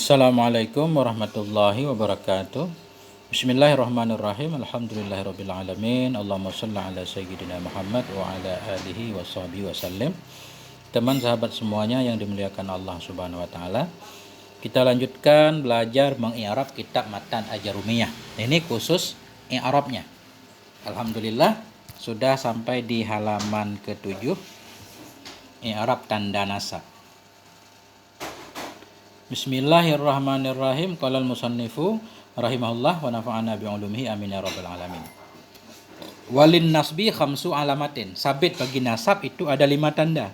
Assalamualaikum warahmatullahi wabarakatuh. Bismillahirrahmanirrahim. Alhamdulillahirabbil alamin. Allahumma shalli ala sayyidina Muhammad wa ala alihi wa sahbihi wasallim. Teman sahabat semuanya yang dimuliakan Allah Subhanahu wa taala. Kita lanjutkan belajar mengi'rab kitab Matan Ajrumiyah. Ini khusus i'rabnya. Alhamdulillah sudah sampai di halaman ke-7 i'rab tanda nasab. Bismillahirrahmanirrahim. Qala al-musannifu rahimahullah wa nafa'ana bi'ulumihi amin ya rabbal alamin. Walin nasbi khamsu alamatin. Sabit bagi nasab itu ada 5 tanda.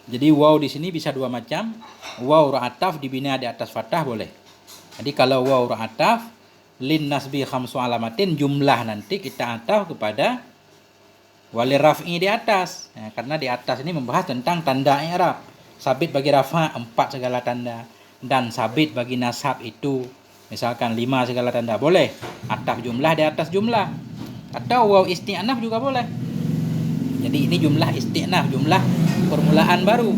Jadi waw di sini bisa 2 macam. Waw ra'ataf dibina di atas fathah boleh. Jadi kalau waw ra'ataf lin nasbi khamsu alamatin, jumlah nanti kita ataf kepada wali raf'i di atas. Nah, karena di atas ini membahas tentang tanda i'rab. Sabit bagi rafa 4 segala tanda, dan sabit bagi nasab itu misalkan 5 segala tanda boleh. Ataf jumlah di atas jumlah, atau waw isti'naf juga boleh. Jadi ini jumlah isti'naf, jumlah permulaan baru.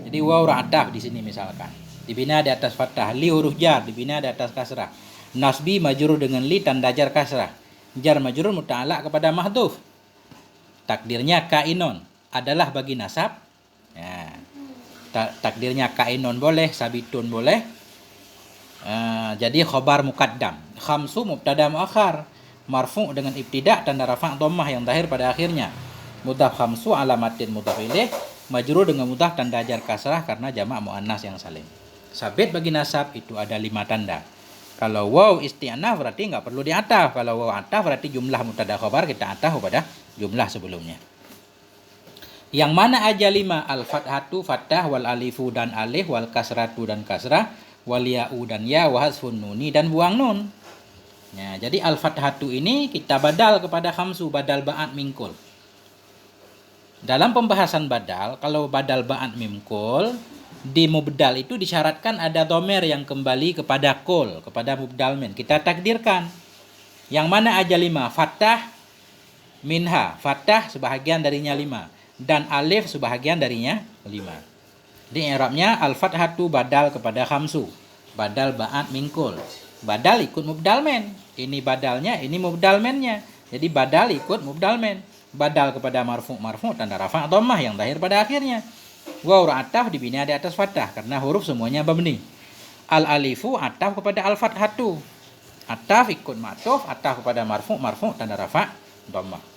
Jadi waw ra'ataf di sini misalkan dibina di atas fathah, li huruf jar dibina di atas kasrah, nasbi majrur dengan li tanda jar kasrah, jar majrur muta'allaq kepada mahdhuf. Takdirnya kainon adalah bagi nasab. Ya. Takdirnya kainon boleh, sabitun boleh. Jadi khobar muqaddam. Khamsu mubtada muakhar, marfu' dengan ibtida' tanda rafa' dhammah yang zahir pada akhirnya. Mudhaf khamsu alamatin mudhaf ilaih, majrur dengan mudhaf tanda jar kasrah karena jamak muannas yang salim. Sabit bagi nasab itu ada 5 tanda. Kalau waw isti'naf berarti enggak perlu diataf. Kalau waw ataf berarti jumlah mubtada khobar kita ataf pada jumlah sebelumnya. Yang mana aja 5? Al-fathatu fathah, wal alifu dan alif, wal kasratu dan kasrah, wal ya'u dan ya, wa hasfun nuni dan buang nun. Ya, jadi al-fathatu ini kita badal kepada khamsu, badal ba'at mingkul. Dalam pembahasan badal, kalau badal ba'at mingkul, di mubdal itu disyaratkan ada dhamir yang kembali kepada kul, kepada mubdal min. Kita takdirkan. Yang mana aja 5? Fathah minha, fathah sebahagian darinya 5. Dan alif sebahagian darinya 5. Di i'rabnya al-fathatu badal kepada khamsu, badal ba'at mingkul. Badal ikut mubdal men. Ini badalnya, ini mubdal mennya. Jadi badal ikut mubdal men. Badal kepada marfu' tanda rafa' dhammah yang zahir pada akhirnya. Waw ra'ataf dibina di atas fathah karena huruf semuanya mabni. Al-alifu ataf kepada al-fathatu. Ataf ikut ma'tuf, ataf kepada marfu' tanda rafa' dhammah.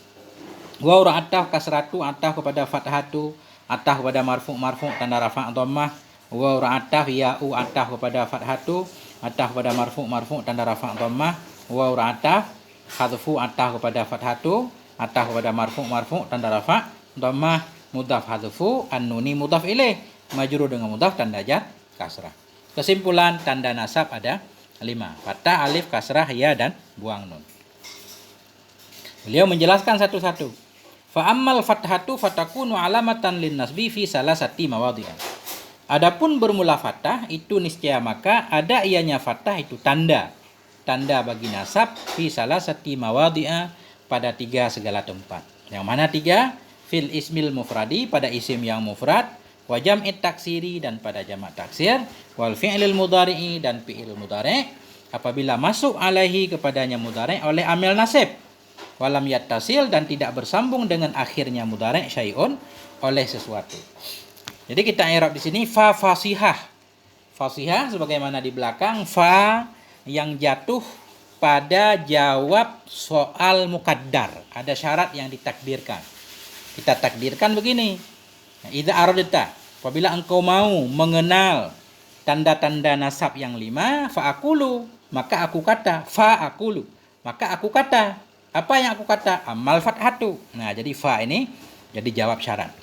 Waw ra'ataf kasratu ataf kepada fathatu, ataf kepada marfu' tanda rafa' dhammah. Waw ra'ataf ya'u ataf kepada fathatu, ataf kepada marfu' tanda rafa' dhammah. Waw ra'ataf hadfu ataf kepada fathatu, ataf kepada marfu' tanda rafa' dhammah. Mudhaf hadfu an-nuni mudhaf ilaih, majrur dengan mudhaf tanda jar kasrah. Kesimpulan tanda nasab ada 5. Fathah, alif, kasrah, ya dan buang nun. Beliau menjelaskan satu-satu. Fa ammal fathatu fatakunu alamatan lin nasbi fi salasati mawadhi'an. Adapun bermula fathah itu niscaya maka ada ianya fathah itu tanda bagi nasab fi salasati mawadhi'a pada 3 segala tempat. Yang mana 3? Fil ismil mufradi pada isim yang mufrad, wa jam'it taksiri dan pada jamak taksir, wal fi'lil mudhari'i dan fi'il mudhari' apabila masuk alaihi kepadanya mudhari' oleh amil nasib. Walam yattasil dan tidak bersambung dengan akhirnya mudhari' syai'un oleh sesuatu. Jadi kita i'rab di sini fa fasihah. Fasihah sebagaimana di belakang, fa yang jatuh pada jawab soal muqaddar. Ada syarat yang ditakdirkan. Kita takdirkan begini. Idza aradta, apabila engkau mau mengenal tanda-tanda nasab yang 5, fa aqulu, maka aku kata, fa aqulu, maka aku kata. Apa yang aku kata? Amal fathatu. Nah, jadi fa ini jadi jawab syarat.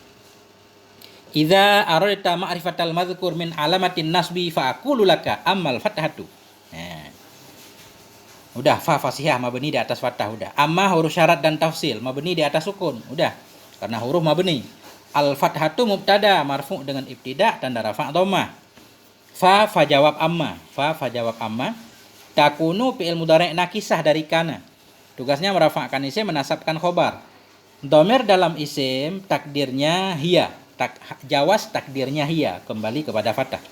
Idza aradta ma'rifatal madhkur min alamatin nasbi fa aqulu laka amal fathatu. Nah. Udah, fa fasihah mabni di atas fathah udah. Amma huruf syarat dan tafsil mabni di atas sukun. Udah. Karena huruf mabni. Al fathatu mubtada marfu' dengan ibtida' tanda rafa' dhammah. Fa jawab amma. Fa jawab amma. Takunu fi'il mudhari' nakisah dari kana. Tugasnya merafa'kan isim, menasabkan khobar. Dhamir dalam isim takdirnya hiya. Jawas takdirnya hiya, kembali kepada fathah.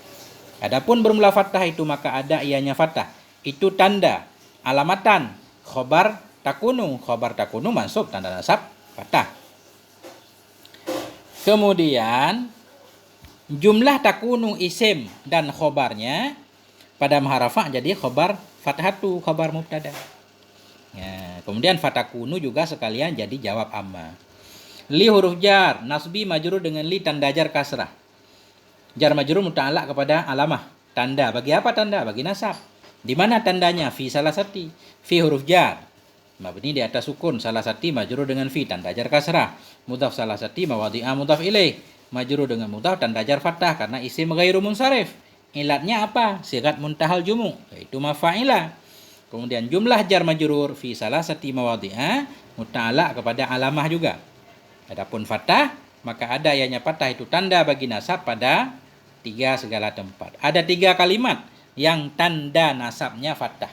Adapun bermula fathah itu maka ada ianya fathah. Itu tanda alamatan khobar takunu. Khobar takunu mansub tanda nasab fathah. Kemudian jumlah takunu isim dan khobarnya pada mahal rafa' jadi khobar fathatu, khobar mubtada. Ya, kemudian fatakunu juga sekalian jadi jawab amma. Li huruf jar, nasbi majrur dengan li tanda jar kasrah. Jar majrur muta'alaq kepada alamah. Tanda, bagi apa tanda? Bagi nasab. Di mana tandanya? Fi salasati. Fi huruf jar. Mabni di atas sukun, salasati majrur dengan fi tanda jar kasrah. Mudhaf salasati mawadhi'a mudhaf ilaih. Majrur dengan mudhaf tanda jar fathah karena isim ghairu munsharif. Ilatnya apa? Sigat muntahal jumu, yaitu mafa'ila. Kemudian jumlah jar majrur fi salasati mawadhi'a muta'alaq kepada alamah juga. Adapun fathah, maka ada ianya fathah itu tanda bagi nasab pada 3 segala tempat. Ada 3 kalimat yang tanda nasabnya fathah.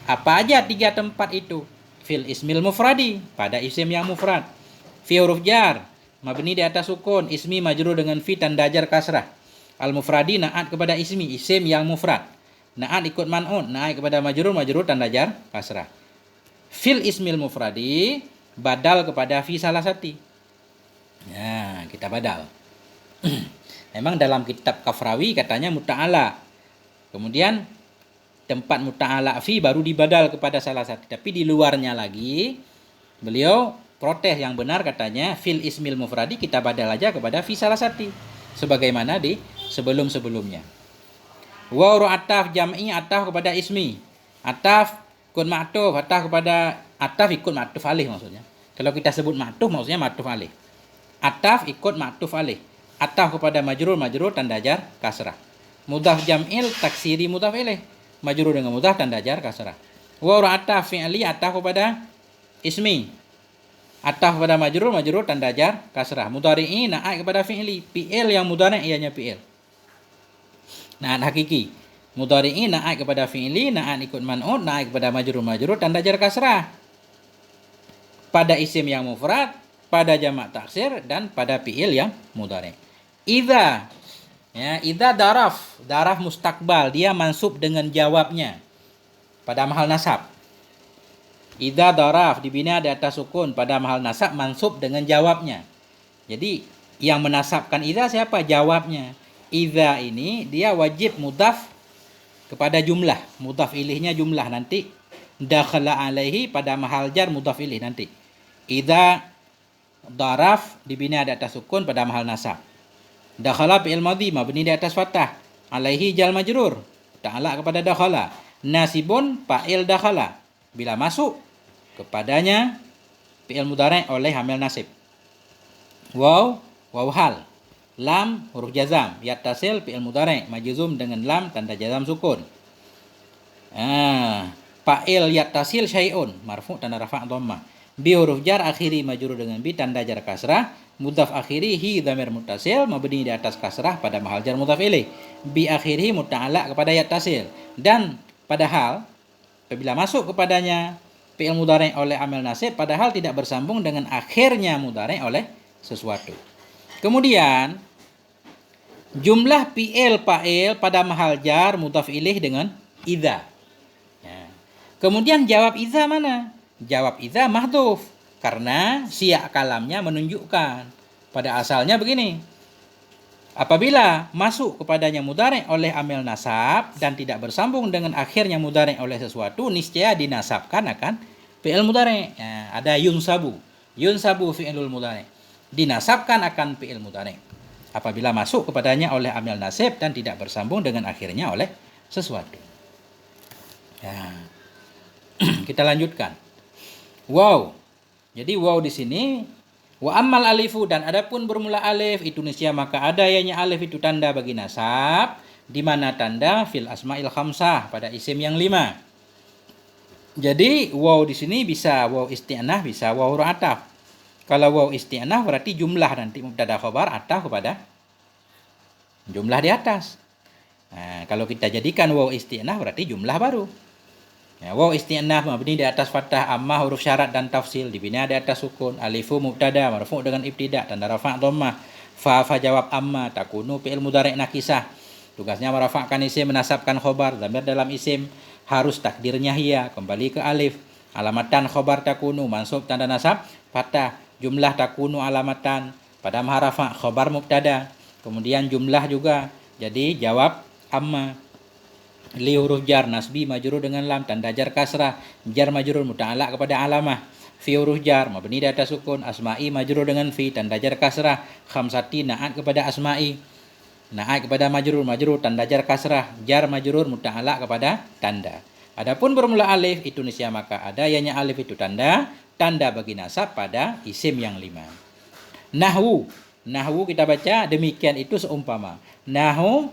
Apa aja 3 tempat itu? Fil ismil mufradi, pada isim yang mufrad. Fi huruf jar, mabni di atas sukun, ismi majrur dengan fi tanda jar kasrah. Al mufradi naat kepada ismi, isim yang mufrad. Naat ikut man'un, naat kepada majrur, majrur tanda jar kasrah. Fil ismil mufradi, badal kepada fi salasati. Ya, kita badal. Memang dalam kitab Kafrawi katanya muta'ala. Kemudian tempat muta'ala fi baru dibadal kepada salah satu. Tapi di luarnya lagi beliau protes, yang benar katanya fil ismil mufradi kita badal aja kepada fi salah satu. Sebagaimana di sebelum-sebelumnya. Wa ataf jam'i ataf kepada ismi. Ataf ikut ma'tuf, ataf kepada ataf ikut ma'tuf alih maksudnya. Kalau kita sebut ma'tuf maksudnya ma'tuf alih. Ataf ikut ma'tuf alih. Ataf kepada majrur, majrur tanda jar kasrah. Mudhaf jam'il taksiri mudhaf ilaih. Majrur dengan mudhaf tanda jar kasrah. Wa ataf fi'li ataf kepada ismi. Ataf kepada majrur, majrur tanda jar kasrah. Mudhari'i naat kepada fi'li. Fi'il yang mudhari' ianya fi'il. Naat hakiki. Mudhari'i naat kepada fi'li, naat ikut man'ut, naat kepada majrur, majrur tanda jar kasrah. Pada isim yang mufrad, pada jamak taksir, dan pada fi'il yang mudhari'. Idza, ya, idza daraf mustakbal, dia mansub dengan jawabnya pada mahal nasab. Idza daraf dibina di atas sukun pada mahal nasab mansub dengan jawabnya. Jadi yang menasabkan idza siapa? Jawabnya. Idza ini dia wajib mudhaf kepada jumlah, mudhaf ilihnya jumlah nanti. Dakhala alaihi pada mahal jar mudhaf ilih nanti. Idza daraf dibina di atas sukun pada mahal nasab. Dakhala fi'il madhi mabni di atas fathah. Alaihi jal majrur, ta'ala kepada dakhala. Nasibun fa'il dakhala, bila masuk kepadanya fi'il mudhari' oleh hamil nasib. Waw hal. Lam huruf jazam, yattasil fi'il mudhari' majzum dengan lam tanda jazam sukun. Fa'il yattasil syai'un marfu' tanda rafa' dhammah. Bi huruf jar akhiri majrur dengan bi tanda jar kasrah. Mudhaf akhiri hi dhamir muttasil mabni di atas kasrah pada mahal jar mudhaf ilaih. Bi akhiri muta'alaq kepada yattasil. Dan padahal apabila masuk kepadanya fi'il mudhari' oleh amil nasib, padahal tidak bersambung dengan akhirnya mudhari' oleh sesuatu. Kemudian jumlah fi'il fa'il pada mahal jar mudhaf ilaih dengan idza. Ya. Kemudian jawab idza mana? Jawab idza mahdhuf. Karena siyak kalamnya menunjukkan pada asalnya begini. Apabila masuk kepadanya mudhari' oleh amil nasab dan tidak bersambung dengan akhirnya mudhari' oleh sesuatu, niscaya dinasabkan akan fi'il mudhari'. Ya, ada yunsabu. Yunsabu fi'ilul mudhari'. Dinasabkan akan fi'il mudhari'. Apabila masuk kepadanya oleh amil nasib dan tidak bersambung dengan akhirnya oleh sesuatu. Ya. Kita lanjutkan. Wow. Jadi waw di sini wa ammal alifu, dan adapun bermula alif itu niscaya maka ada ianya alif itu tanda bagi nasab, di mana tanda fil asma'il khamsah pada isim yang 5. Jadi waw di sini bisa waw isti'nah, bisa waw ataf. Kalau waw isti'nah berarti jumlah nanti mubtada khabar ataf kepada jumlah di atas. Nah, kalau kita jadikan waw isti'nah berarti jumlah baru. Ya, waw isti'naf mabni di atas fathah, amma huruf syarat dan tafsil dibina di atas sukun, alifu mubtada marfu' dengan ibtida tanda rafa' dhammah, fa jawab amma takunu fi'il mudhari' nakisah. Tugasnya merafa'kan isim, menasabkan khobar. Dhamir dalam isim harus takdirnya hiya, kembali ke alif. Alamatan khobar takunu, mansub tanda nasab fathah. Jumlah takunu alamatan, pada maharafa khobar mubtada. Kemudian jumlah juga, jadi jawab amma. Li huruf jar, nasbi majrur dengan lam, tanda jar kasrah, jar majrur muta'alaq kepada alamah. Fi huruf jar, mabni di atas sukun, asma'i majrur dengan fi, tanda jar kasrah, khamsati na'at kepada asma'i, na'at kepada majrur, majrur tanda jar kasrah, jar majrur muta'alaq kepada tanda. Adapun bermula alif itu nisya maka ada ianya alif itu tanda, tanda bagi nasab pada isim yang 5. Nahwu, nahwu kita baca demikian itu seumpama. Nahwu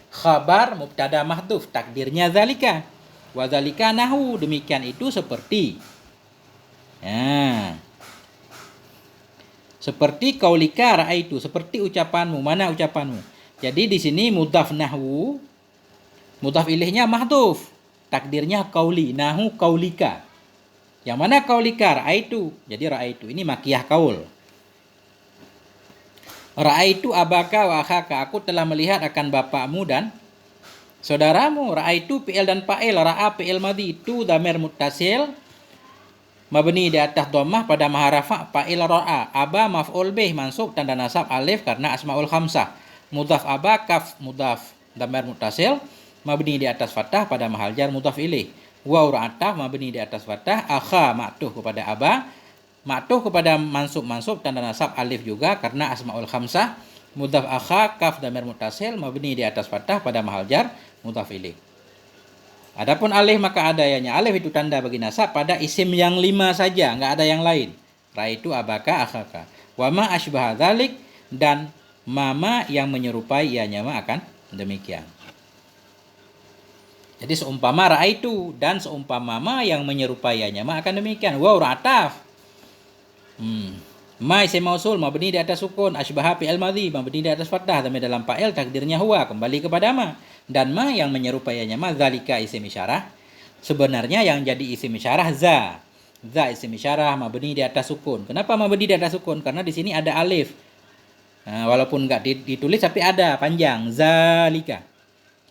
khabar mubtada mahdhuf, takdirnya zalika. Wa zalika nahwu, demikian itu seperti. Nah, seperti kaulika ra'aitu, seperti ucapanmu, mana ucapanmu. Jadi di sini mudhaf nahwu, mudhaf ilaihnya mahdhuf, takdirnya kauli, nahwu kaulika. Yang mana kaulika ra'aitu, jadi ra'aitu ini makiyah kaul. Ra'aitu abaka wa akhaka, aku telah melihat akan bapakmu dan saudaramu. Ra'aitu fi'il dan fa'il, ra'a fi'il madhi, itu dhamir muttasil mabni di atas dhammah pada maharafa fa'il ra'a. Aba maf'ul bih, mansub tanda nasab alif karena asmaul khamsah. Mudhaf aba kaf mudhaf dhamir muttasil mabni di atas fathah pada mahal jar mudhaf ilaih. Waw ra'ataf mabni di atas fathah, akha ma'tuh kepada aba, ma'tuh kepada mansub tanda nasab alif juga karena asmaul khamsah. Mudhaf akha kaf dhamir muttasil mabni di atas fathah pada mahal jar mudhaf ilaih. Adapun alif maka adanya alif itu tanda bagi nasab pada isim yang 5 saja, enggak ada yang lain. Raitu abaka akhaka. Wa ma asbaha dzalik, dan mama yang menyerupai ianya ma akan demikian. Jadi seumpama ra'aitu dan seumpama ma yang menyerupai ianya ma akan demikian. Waw ra'ataf. Ma isim mausul mabni di atas sukun, asbaha fi'il madhi mabni di atas fathah, dhamir dalam fa'il takdirnya huwa, kembali kepada ma. Dan ma yang menyerupainya ma zalika isim isyarah. Sebenarnya yang jadi isim isyarah za. Za isim isyarah mabni di atas sukun. Kenapa mabni di atas sukun? Karena di sini ada alif. Nah, walaupun enggak ditulis tapi ada panjang, zalika.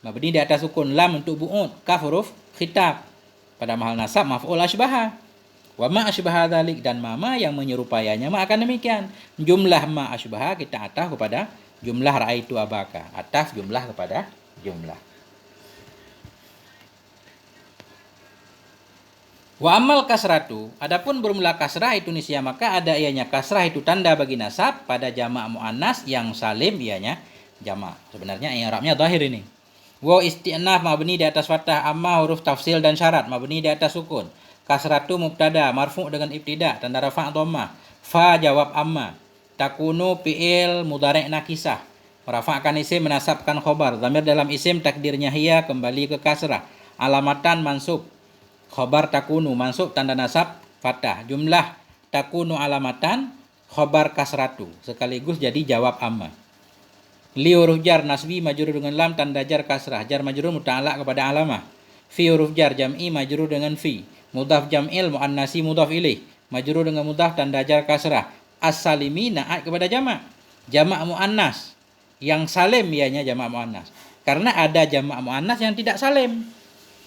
Mabni di atas sukun, lam untuk bu'ud, kaf huruf khitab. Pada mahal nasab maf'ul asbaha. Wa ma asbaha dzalik, dan ma yang menyerupainya ma akan demikian. Jumlah ma asbaha kita ataf kepada jumlah ra'aitu abaka. Ataf jumlah kepada jumlah. Wa amal kasratu, adapun bermula kasrah itu nisya maka ada ianya kasrah itu tanda bagi nasab pada jamak muannas yang salim ianya jamak. Sebenarnya i'rabnya zahir ini. Wa isti'naf mabni di atas fathah, amma huruf tafsil dan syarat mabni di atas sukun. Kasratu mubtada marfu' dengan ibtida tanda rafa' dhammah. Fa jawab amma. Takunu fi'il mudhari' nakisah. Merafa'kan isim, menasabkan khobar. Dhamir dalam isim takdirnya hiya, kembali ke kasrah. Alamatan mansub. Khobar takunu mansub tanda nasab fathah. Jumlah takunu alamatan khobar kasratu. Sekaligus jadi jawab amma. Li huruf jar nasbi majrur dengan lam tanda jar kasrah. Jar majrur muta'alaq kepada alamah. Fi huruf jar jam'i majrur dengan fi. Mudhaf jam'il muannasi mudhaf ilaih. Majrur dengan mudhaf tanda jar kasrah. As-salimi na'at kepada jamak. Jamak muannas. Yang salim ianya jamak muannas. Karena ada jamak muannas yang tidak salim.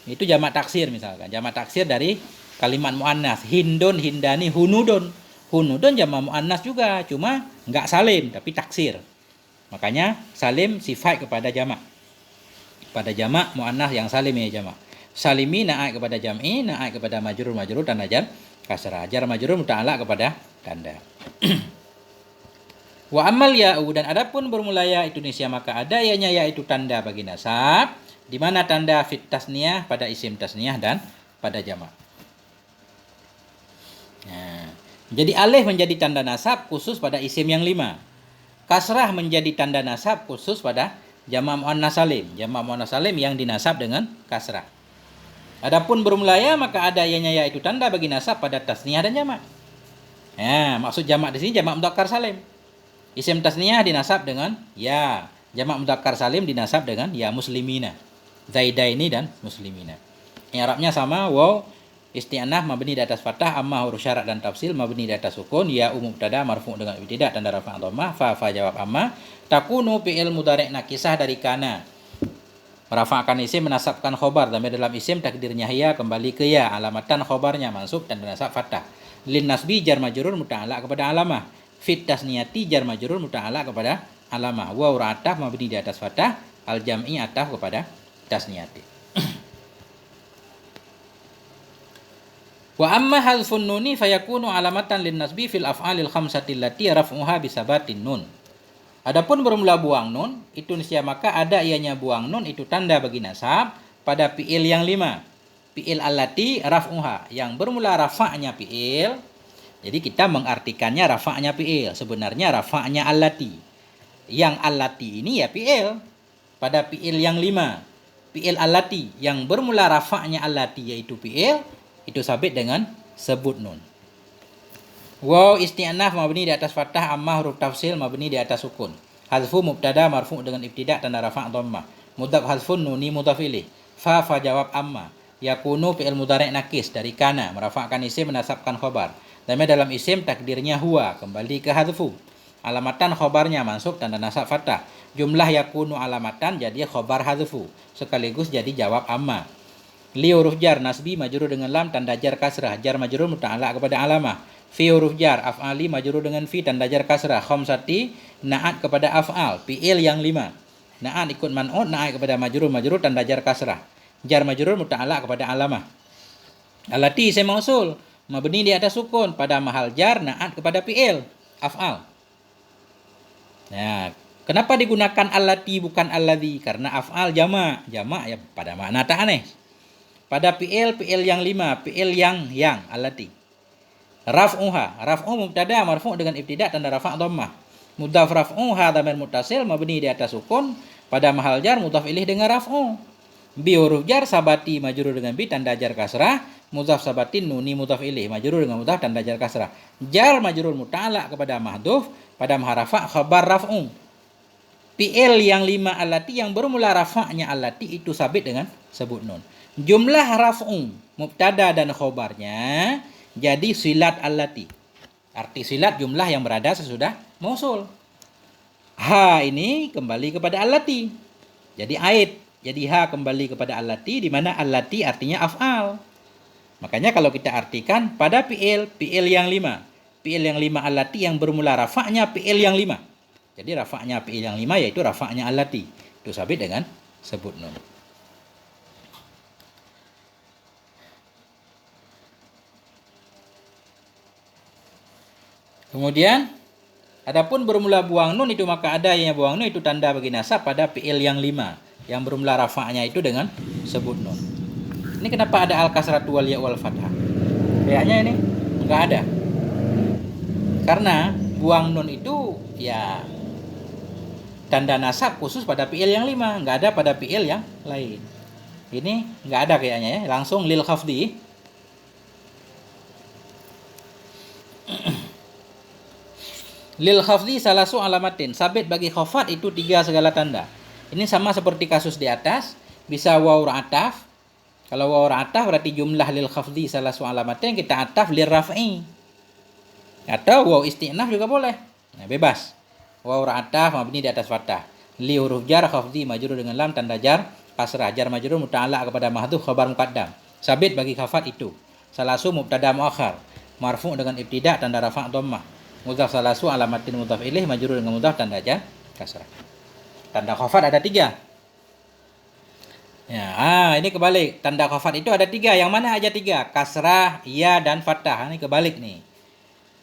Itu jamak taksir misalkan. Jamak taksir dari kalimat muannas. Hindun, hindani, hunudun. Hunudun jamak muannas juga, cuma enggak salim tapi taksir. Makanya salim sifat kepada jamak. Pada jamak muannas yang salim ya jamak. Salimi na'at kepada jam'i, na'at kepada majrur tanda jar kasrah. Jar majrur muta'alaq kepada tanda. Wa amal ya'u, dan adapun bermula ya itu nisya maka ada ianya yaitu tanda bagi nasab, di mana tanda fit tasniyah pada isim tasniyah dan pada jamak. Nah, jadi alif menjadi tanda nasab khusus pada isim yang 5. Kasrah menjadi tanda nasab khusus pada jamak muannas salim. Jamak muannas salim yang dinasab dengan kasrah. Adapun bermula ya maka ada ianya yaitu tanda bagi nasab pada tasniyah dan jamak. Nah, maksud jamak di sini jamak mudzakkar salim. Isim tasniyah dinasab dengan ya, jamak mudzakkar salim dinasab dengan ya muslimina. Zaidaini dan muslimina. I'rabnya sama, waw isti'naf mabni di atas fathah, amma huruf syarat dan tafsil mabni di atas sukun, ya mubtada marfu' dengan ibtida tanda rafa' dhammah, fa jawab amma, takunu fi'il mudhari' nakisah dari kana. Merafa'kan isim, menasabkan khobar. Dhamir dalam isim takdirnya hiya kembali ke ya. Alamatan khobarnya mansub dan nasab fathah. Lin nasbi jar majrur muta'alaq kepada alamah. Fit tasniyati jar majrur muta'alaq kepada alamah. Waw ra'ataf mabni di atas fathah. Al jam'i ataf kepada tasniyati. Wa amma hadfun nuni fayakunu alamatan lin nasbi fil af'alil khamsati allati raf'uha bisabatin nun. Adapun bermula buang nun, itu niscaya maka ada ianya buang nun, itu tanda bagi nasab pada fi'il yang 5. Fi'il allati raf'uha, yang bermula rafa'nya fi'il. Jadi kita mengartikannya rafa'nya fi'il, sebenarnya rafa'nya allati. Yang allati ini ya fi'il pada fi'il yang 5. Fi'il allati yang bermula rafa'nya allati yaitu fi'il, itu sabit dengan sebut nun. Waw isti'naf mabni di atas fathah, amma huruf tafsil mabni di atas sukun. Hazfu mubtada marfu' dengan ibtida' tanda rafa' dhammah. Mudhaf hazfun nuni mudhaf ilaih. Fa jawab amma. Yakunu fi'il mudhari' nakis dari kana, merafa'kan isim menasabkan khobar. Dhamir dalam isim takdirnya huwa, kembali ke hazfu. Alamatan khobarnya mansub tanda nasab fathah. Jumlah yakunu alamatan jadi khobar hazfu, sekaligus jadi jawab amma. Li huruf jar nasbi majrur dengan lam tanda jar kasrah, jar majrur muta'alaq kepada alamah. Fi huruf jar af'ali majrur dengan fi tanda jar kasrah, khamsati na'at kepada af'al fi'il yang 5. Na'at ikut man'ut, na'at kepada majrur tanda jar kasrah. Jar majrur muta'alaq kepada alamah. Allati isim mausul mabni di atas sukun pada mahal jar na'at kepada fi'il af'al. Nah, kenapa digunakan allati bukan alladzi? Karena af'al jamak ya pada makna tak aneh. Pada fi'il yang 5, fi'il yang allati. Raf'uha, raf'u mubtada marfu' dengan ibtida' tanda rafa' dhammah. Mudhaf raf'uha dhamir muttasil mabni di atas sukun pada mahal jar mudhaf ilaih dengan raf'u. Bi huruf jar sabati majrur dengan bi tanda jar kasrah, mudhaf sabatin nuni mudhaf ilaih majrur dengan mudhaf tanda jar kasrah. Jar majrur muta'alaq kepada mahdhuf pada mahal rafa' khabar raf'u. Fi'il yang 5 allati yang bermula rafa'nya allati itu sabit dengan sebut nun. Jumlah raf'u mubtada dan khobarnya jadi silat allati. Arti silat jumlah yang berada sesudah mausul. Ha ini kembali kepada allati. Jadi aid. Jadi ha kembali kepada allati, di mana allati artinya af'al. Makanya kalau kita artikan pada fi'il yang 5. Fi'il yang 5 allati yang bermula rafa'nya fi'il yang 5. Jadi rafa'nya fi'il yang 5 yaitu rafa'nya allati. Itu sabit dengan sebut nun. Kemudian, adapun bermula buang nun itu maka ada yang buang nun itu tanda bagi nasab pada fi'il yang 5. Yang bermula rafa'nya itu dengan sebut nun. Ini kenapa ada al-kasratu wal ya' wal fathah? Kayaknya ini enggak ada. Karena buang nun itu ya tanda nasab khusus pada fi'il yang 5. Enggak ada pada fi'il yang lain. Ini enggak ada kayaknya ya. Langsung lil khafdi. Lil khafdi salasu alamatin. Sabit bagi khafat itu 3 segala tanda. Ini sama seperti kasus di atas. Bisa waw ra'ataf. Kalau waw ra'ataf berarti jumlah lil khafdi salasu alamatin. Kita ataf lil raf'i. Atau waw isti'naf juga boleh. Nah, bebas. Waw ra'ataf mabni di atas fathah. Li huruf jar khafdi majrur dengan lam tanda jar kasrah. Jar majrur muta'alaq kepada mahdhuf khabar muqaddam. Sabit bagi khafat itu. Salasu mubtada muakhar. Marfu' dengan ibtida' tanda rafa' dhammah. Mudhaf salasu alamatin mudhaf ilaih majrur dengan mudhaf tanda jar kasrah. Tanda khafat ada 3. Ya, ini kebalik. Tanda khafat itu ada 3. Yang mana aja 3? Kasrah, ya dan fathah. Ini kebalik nih.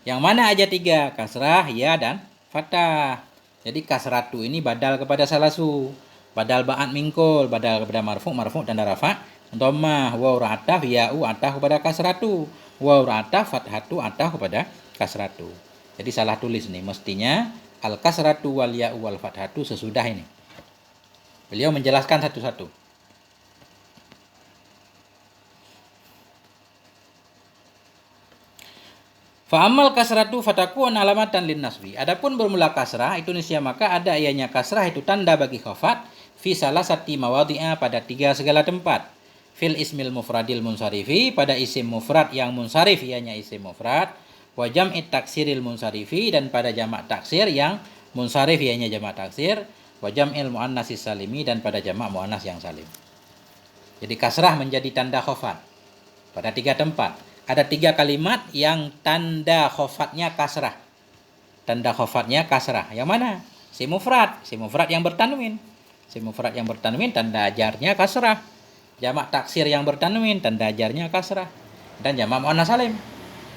Yang mana aja 3? Kasrah, ya dan fathah. Jadi kasratu ini badal kepada salasu. Badal ba'at mingkul, badal kepada marfu' tanda rafa' dhammah. Waw ra'ataf ya'u ataf kepada kasratu. Waw ra'ataf fathatu ataf kepada kasratu. Jadi salah tulis nih, mestinya al-kasratu wal ya'u wal fathatu sesudah ini. Beliau menjelaskan satu-satu. Fa'amal kasratu fatakun alamatan lin nasbi. Adapun bermula kasrah itu niscaya maka ada ianya kasrah itu tanda bagi khafat fi salasati mawadhi'a pada 3 segala tempat. Fil ismil mufradil munsarifi pada isim mufrad yang munsarif ianya isim mufrad. Wa jam'it taksiril munsarifi dan pada jamak taksir yang munsarif ianya jamak taksir. wa jam'il muannats salimi, dan pada jamak muannas yang salim. Jadi kasrah menjadi tanda khafat pada 3 tempat. Ada 3 kalimat yang tanda khafatnya kasrah. Tanda khafatnya kasrah. Yang mana? Isim mufrad. Isim mufrad yang bertanwin. Isim mufrad yang bertanwin tanda jarnya kasrah. Jamak taksir yang bertanwin tanda jarnya kasrah. Dan jamak muannats salim.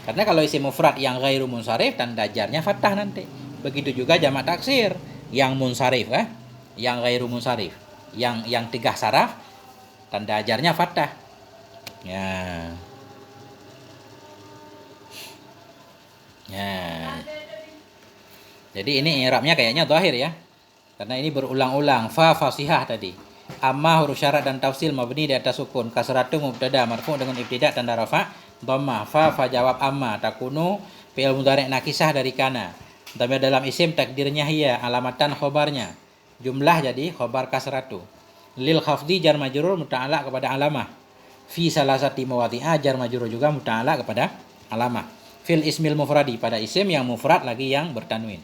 Karena kalau isim mufrad yang ghairu munsharif tanda jarnya fathah nanti. Begitu juga jamak taksir yang munsharif yang ghairu munsharif. Yang 3 saraf tanda jarnya fathah. Ya. Ya. Jadi ini i'rabnya kayaknya zahir ya. Karena ini berulang-ulang. Fa fasihah tadi. Amma huruf syarat dan tafsil mabni di atas sukun. Kasratu mubtada marfu dengan ibtida tanda rafa. Dhammah. Fa jawab amma. Takunu fi'il mudhari' nakisah dari kana. Dhamir dalam isim takdirnya hiya. Alamatan khobarnya. Jumlah jadi khobar kasratu. Lil khafdi jar majrur muta'alaq kepada alamah. Fi salasati mawadhi'a jar majrur juga muta'alaq kepada alamah. Fil ismil mufradi pada isim yang mufrad lagi yang bertanwin.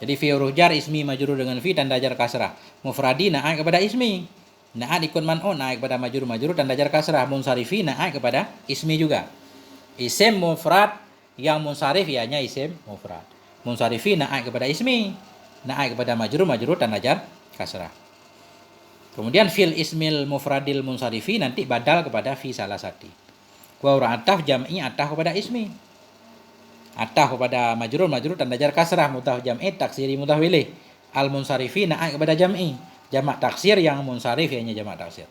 Jadi fi huruf jar ismi majrur dengan fi tanda jar kasrah. Mufradi na'at kepada ismi. Na'at ikut man'un na'at kepada majrur tanda jar kasrah. Munsarifi na'at kepada ismi juga. Isim mufrad yang munsarif ianya isim mufrad. Munsarifi na'at kepada ismi. Na'at kepada majrur tanda jar kasrah. Kemudian fil ismil mufradil munsarifi nanti badal kepada fi salasati. Wa ataf jam'i ataf kepada ismi. Ataf kepada majrur tanda jar kasrah, mudhaf jam'i taksiri mudhaf ilaih. Al munsarifi na'at kepada jam'i. Jamak taksir yang munsarif ianya jamak taksir.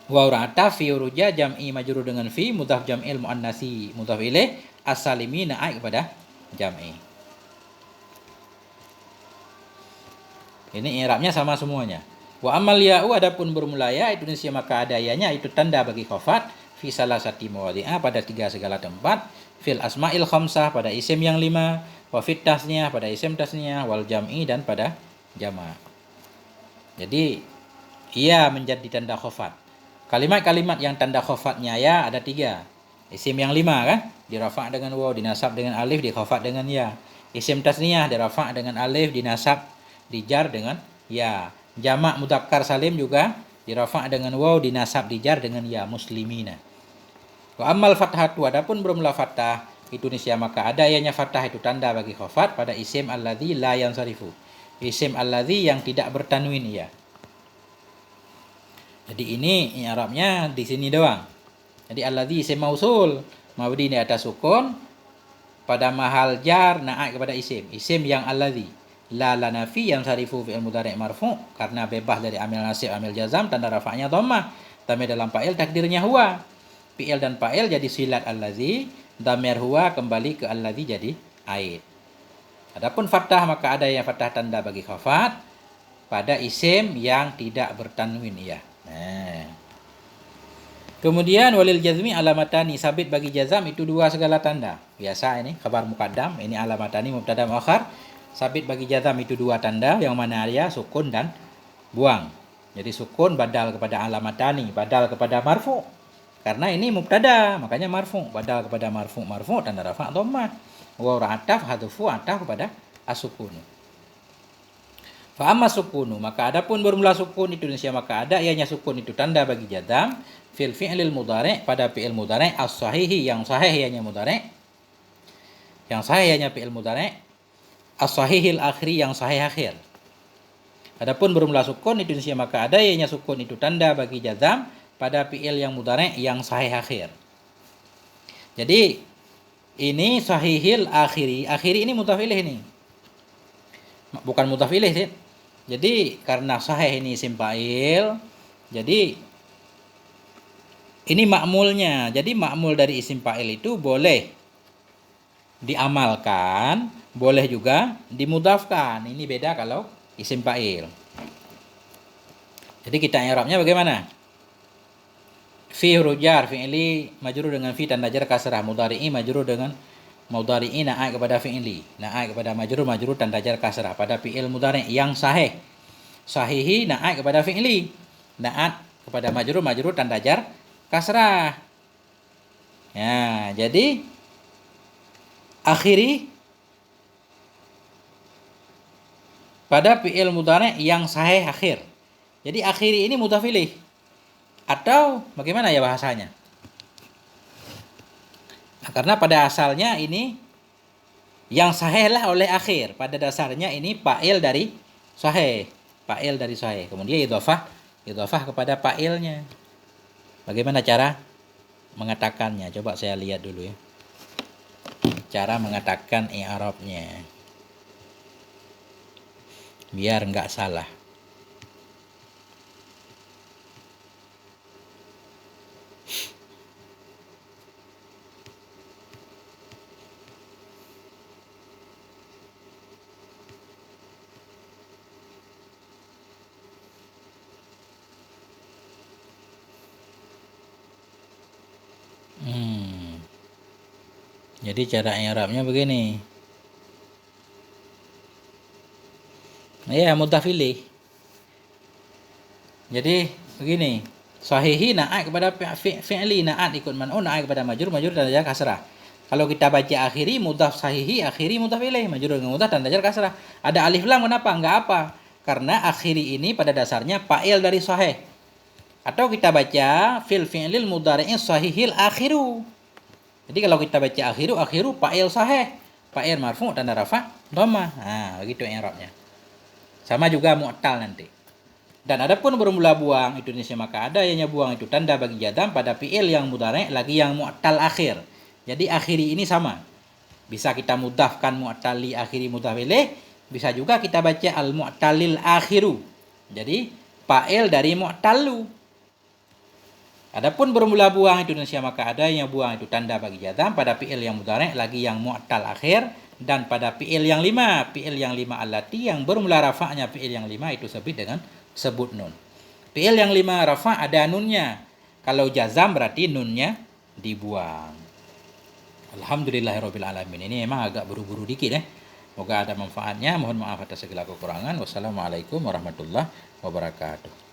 Wa ataf fi uruja jam'i majrur dengan fi, mudhaf jam'il muannasi mudhaf ilaih, as-salimi na'at kepada jam'i. Ini i'rabnya sama semuanya. Wa amal ya'u adapun bermula ya itu nisya maka ada yanya itu tanda bagi khafat fi salasati mawadhi'a pada 3 segala tempat, fil asma'il khamsah pada isim yang 5, wa fit tasniyah pada isim tasniyah, wal jam'i dan pada jamak. Jadi ia menjadi tanda khafat. Kalimat-kalimat yang tanda khafatnya ya ada 3. Isim yang 5 kan dirafa' dengan waw, dinasab dengan alif, dikhafat dengan ya. Isim tasniyah dirafa' dengan alif, dinasab dijar dengan ya. Jamak mudzakkar salim juga dirafa' dengan waw, dinasab dijar dengan ya, muslimina. Wa ammal fathatu adapun bermula fathah itu nisya maka ada ianya fathah itu tanda bagi khafat pada isim alladzi la yansarifu. Isim alladzi yang tidak bertanwin ya. Jadi ini i'rabnya di sini doang. Jadi alladzi isim mausul mabni di atas sukun pada mahal jar na'at kepada isim. Isim yang alladzi. La nafi yang sarifu fi'il mudhari' marfu karena bebas dari amil nasib amil jazam tanda rafa'nya dhammah. Dhamir dalam fa'il takdirnya huwa. Fi'il dan fa'il jadi silat allazi, dhamir huwa kembali ke allazi jadi aid. Adapun fathah maka ada yang fathah tanda bagi khafat pada isim yang tidak bertanwin ya. Nah. Kemudian walil jazmi alamatani sabit bagi jazam itu 2 segala tanda. Biasa ini khabar muqaddam, ini alamatani mubtada muakhar. Sabit bagi jazam itu 2 tanda yang mana ya sukun dan buang. Jadi sukun badal kepada alamatani, badal kepada marfu. Karena ini mubtada, makanya marfu. Badal kepada marfu tanda rafa' dhammah. Wa ataf hadfu ataf kepada as-sukun. Fa amma sukunu maka adapun bermula sukun itu nisya maka ada ianya sukun itu tanda bagi jazam fil fi'lil mudhari' pada fi'il mudhari' as-sahihi yang sahih ianya mudhari'. Yang sahih ianya fi'il mudhari' as-sahihil akhiri yang sahih akhir. Adapun bermula sukun itu nisya maka ada ianya sukun itu tanda bagi jazam pada fi'il yang mudhari' yang sahih akhir. Jadi ini sahihil akhiri. Akhiri ini mudhaf ilaih ini. Bukan mudhaf ilaih sih. Jadi karena sahih ini isim fa'il, jadi ini makmulnya. Jadi makmul dari isim fa'il itu boleh diamalkan, boleh juga dimudhafkan. Ini beda kalau isim fa'il. Jadi kita i'rabnya bagaimana? Fi huruf jar fi'li majrur dengan fi tanda jar kasrah, mudhari'i majrur dengan mudhari'i na'at kepada fi'li, na'at kepada majrur tanda jar kasrah pada fi'il mudhari' yang sahih. Sahihi na'at kepada fi'li, na'at kepada majrur tanda jar kasrah. Ya, jadi akhiri pada fi'il mudhari' yang sahih akhir. Jadi akhiri ini mudhaf ilaih. Atau bagaimana ya bahasanya? Nah, karena pada asalnya ini yang sahih lah oleh akhir. Pada dasarnya ini fa'il dari sahih. Fa'il dari sahih. Kemudian idhofah kepada fa'ilnya. Bagaimana cara mengatakannya? Coba saya lihat dulu ya. Cara mengatakan i'rabnya. Biar nggak salah. Jadi cara i'rabnya begini. Ya, mudhaf ilaih. Jadi begini, sahihi na'at kepada fi'li, na'at ikut man'un, na'at kepada majrur tanda jar kasrah. Kalau kita baca akhiri mudhaf sahihi, akhiri mudhaf ilaih, majrur dengan mudhaf tanda jar kasrah. Ada alif lam kenapa? Enggak apa. Karena akhiri ini pada dasarnya fa'il dari sahih. Atau kita baca fil fi'lil mudhari'i sahihil akhiru. Jadi kalau kita baca akhiru fa'il sahih. Fa'il marfu' tanda rafa' dhamma. Nah, begitu i'rabnya. Sama juga mu'tal nanti. Dan adapun bermula buang itu Indonesia maka ada yang buang itu tanda bagi jazam pada fi'il yang mudhari' lagi yang mu'tal akhir. Jadi akhiri ini sama. Bisa kita mudhafkan mu'tali akhiri mudhaf ilaih, bisa juga kita baca al mu'talil akhiru. Jadi fa'il dari mu'talu. Adapun bermula buang itu Indonesia maka ada yang buang itu tanda bagi jazam pada fi'il yang mudhari' lagi yang mu'tal akhir, dan pada fi'il yang 5 allati yang bermula rafa'nya fi'il yang 5 itu sebut nun. Fi'il yang 5 rafa' ada nunnya. Kalau jazam berarti nunnya dibuang. Alhamdulillahirabbil alamin. Ini memang agak buru-buru dikit ya. Semoga ada manfaatnya. Mohon maaf atas segala kekurangan. Wassalamualaikum warahmatullahi wabarakatuh.